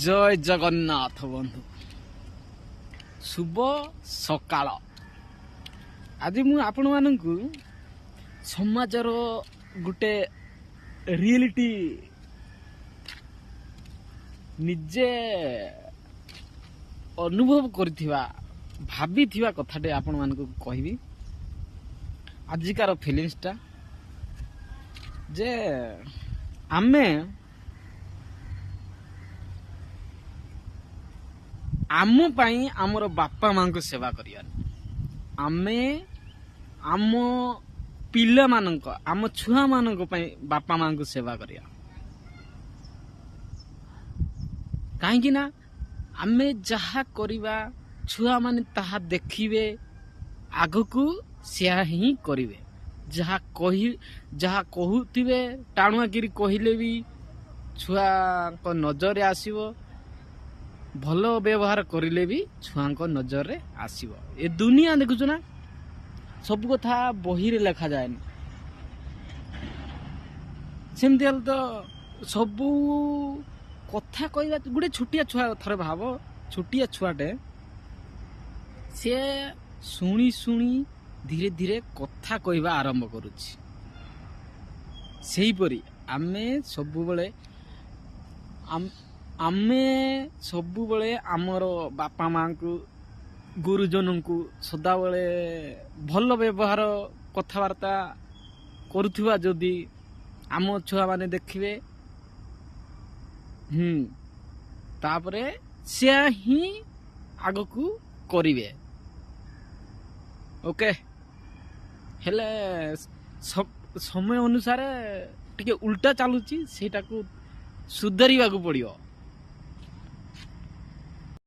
जय जगन्नाथ बंधु शुभ सकाळ आज मु आपण मानकु समाजर गुटे रियलिटी निजे अनुभव करथिबा भाबिथिबा कथाटे आपण मानकु कहबी आजिकार फिलिंग्सटा जे आमे आम पाई आमर बापा मां को सेवा करिया आमे आम पिला मानक आम छुआ मानक पाई बापा मां को सेवा करिया काहेकि ना आमे जहा करिबा छुआ माने ताहा देखिबे आगकू सेहा ही करिवे जहा कहूथिबे टाणुआ गिरी कहिले भी छुआ को नजर रे आसीबो भल व्यवहार करिले भी छुआ को नजर रे आसीबो ए दुनिया देखुछ ना सब कथा बही रे लिखा जाए सेमती हल तो सब कथा कहबा गुटे छोटिया छुआ थरे भाव छोटिया छुआटे से शुणी शुणी धीरे धीरे कथा कहबा आरंभ करुछि सेहीपरि आमे सबुबले आमे सबुबले आमर बापा मां को गुरुजन को सदा बेले भल व्यवहार कथबार्ता करुथुवा जदि आम छुआ माने देखिबे तापरे से ही आगकू करिवे ओके हेले समय अनुसार टिके उल्टा चलुची सेटा को सुधारिबा को पड़ियो।